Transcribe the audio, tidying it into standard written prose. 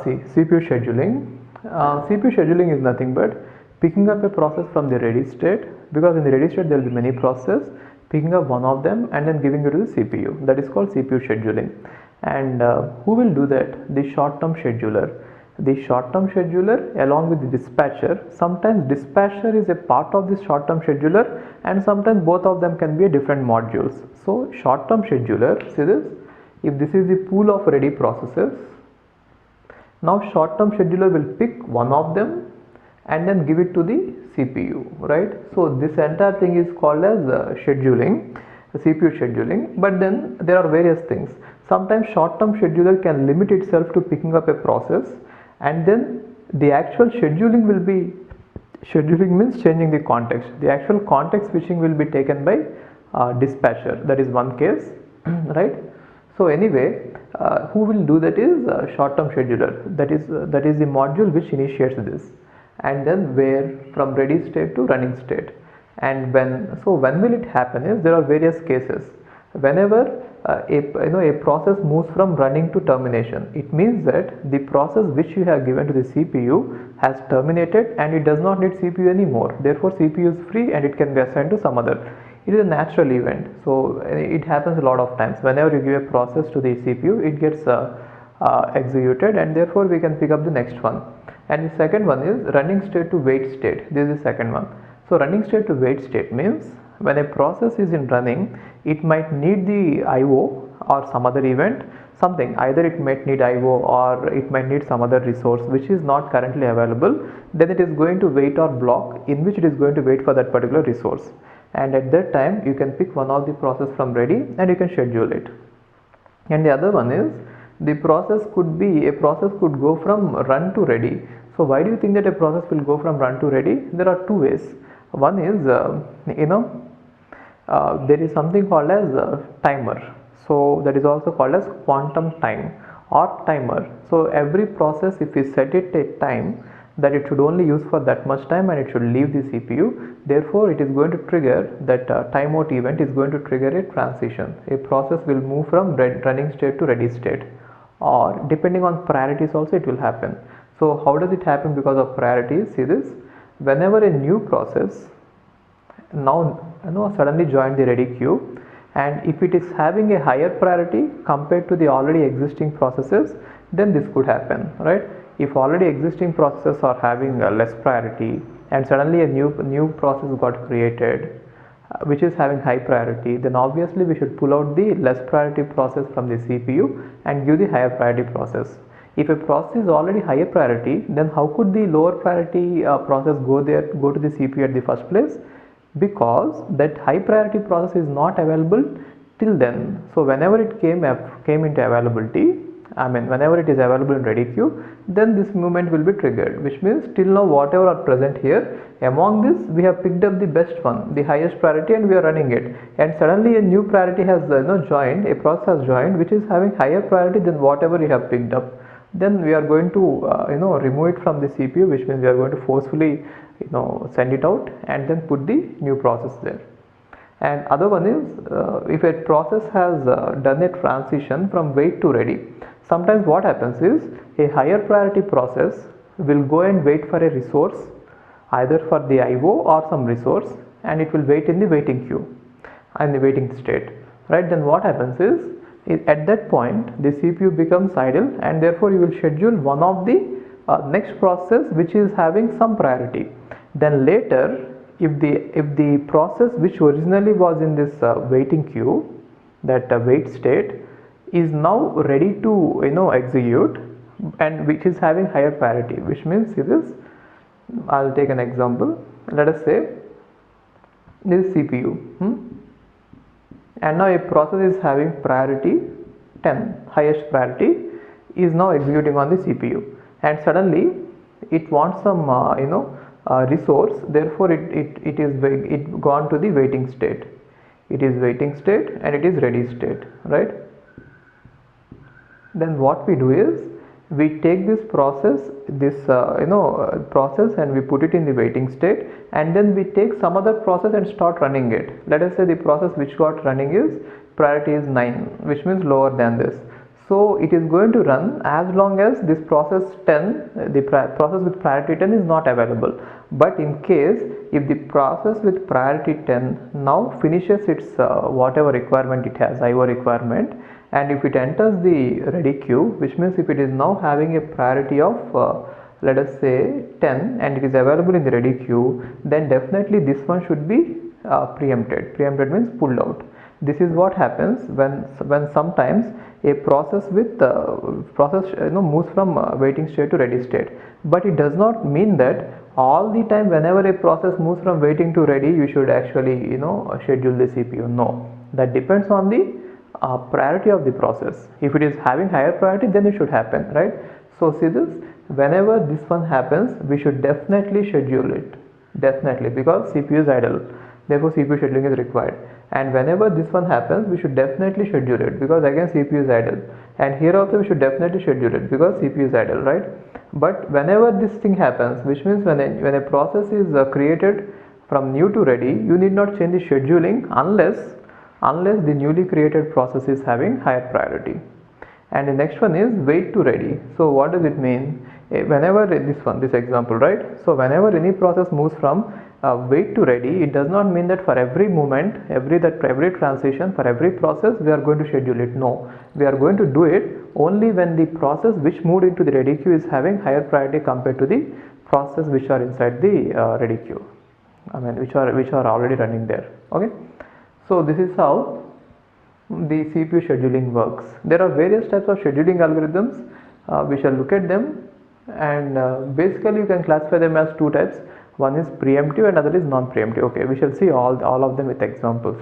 See, CPU scheduling. CPU scheduling is nothing but picking up a process from the ready state, because in the ready state there will be many processes, picking up one of them and then giving it to the CPU. That is called CPU scheduling. And who will do that? The short-term scheduler. The short-term scheduler along with the dispatcher. Sometimes dispatcher is a part of this short-term scheduler, and sometimes both of them can be a different modules. So short-term scheduler, see this, if this is the pool of ready processes, now short-term scheduler will pick one of them and then give it to the CPU, right? So this entire thing is called as scheduling, CPU scheduling. But then there are various things. Sometimes short-term scheduler can limit itself to picking up a process, and then the actual scheduling will be, scheduling means changing the context. The actual context switching will be taken by dispatcher. That is one case, right? So anyway, who will do that is short-term scheduler. That is the module which initiates this, and then where from ready state to running state. And when will it happen is, there are various cases. Whenever a process moves from running to termination, it means that the process which you have given to the CPU has terminated and it does not need CPU anymore. Therefore CPU is free and it can be assigned to some other. It is a natural event, so it happens a lot of times. Whenever you give a process to the CPU, it gets executed, and therefore we can pick up the next one. And the second one is running state to wait state. This is the second one. So running state to wait state means when a process is in running, it might need the IO or some other event, something, either it might need IO or it might need some other resource which is not currently available. Then it is going to wait or block in which it is going to wait for that particular resource. And at that time you can pick one of the process from ready and you can schedule it. And the other one is, the process could go from run to ready. So why do you think that a process will go from run to ready? There are two ways. One is there is something called as timer. So that is also called as quantum time or timer. So every process, if we set it a time that it should only use for that much time and it should leave the CPU, therefore it is going to trigger that timeout event is going to trigger a transition. A process will move from running state to ready state, or depending on priorities also it will happen. So how does it happen because of priorities? See this, whenever a new process now suddenly join the ready queue, and if it is having a higher priority compared to the already existing processes, then this could happen, right? If already existing processes are having a less priority and suddenly a new process got created which is having high priority, then obviously we should pull out the less priority process from the CPU and give the higher priority process. If a process is already higher priority, then how could the lower priority process go to the CPU at the first place? Because that high priority process is not available till then. So whenever it came into availability, whenever it is available in ready queue, then this movement will be triggered, which means till now whatever are present here, among this we have picked up the best one, the highest priority, and we are running it, and suddenly a new priority has joined, a process has joined which is having higher priority than whatever you have picked up. Then we are going to remove it from the CPU, which means we are going to forcefully send it out and then put the new process there. And other one is if a process has done a transition from wait to ready, sometimes what happens is a higher priority process will go and wait for a resource, either for the IO or some resource, and it will wait in the waiting queue and the waiting state, right? Then what happens is at that point the CPU becomes idle, and therefore you will schedule one of the next process which is having some priority. Then later, if the process which originally was in this waiting queue, that wait state, is now ready to execute, and which is having higher priority, which means, see this, I'll take an example. Let us say this is CPU, and now a process is having priority 10, highest priority, is now executing on the CPU, and suddenly it wants some resource, therefore it gone to the waiting state. It is waiting state and it is ready state, right? Then what we do is we take this process, process, and we put it in the waiting state, and then we take some other process and start running it. Let us say the process which got running is priority is 9, which means lower than this. So it is going to run as long as this process 10, the process with priority 10 is not available. But in case if the process with priority 10 now finishes its whatever requirement it has, IO requirement, and if it enters the ready queue, which means if it is now having a priority of let us say 10 and it is available in the ready queue, then definitely this one should be preempted. Preempted means pulled out. This is what happens when sometimes a process with process moves from waiting state to ready state, but it does not mean that all the time whenever a process moves from waiting to ready you should actually schedule the CPU. No, that depends on the priority of the process. If it is having higher priority, then it should happen, right? So see this, whenever this one happens we should definitely schedule it, definitely, because CPU is idle, therefore CPU scheduling is required. And whenever this one happens we should definitely schedule it, because again CPU is idle, and here also we should definitely schedule it because CPU is idle, right? But whenever this thing happens, which means when a process is created from new to ready, you need not change the scheduling unless the newly created process is having higher priority. And the next one is wait to ready. So what does it mean? Whenever this example, right? So whenever any process moves from wait to ready, it does not mean that for every moment, every transition, for every process we are going to schedule it. No, we are going to do it only when the process which moved into the ready queue is having higher priority compared to the process which are inside the ready queue. I mean which are already running there. Okay. So this is how the CPU scheduling works. There are various types of scheduling algorithms. We shall look at them, and basically you can classify them as two types. One is preemptive and other is non-preemptive. Okay, we shall see all of them with examples.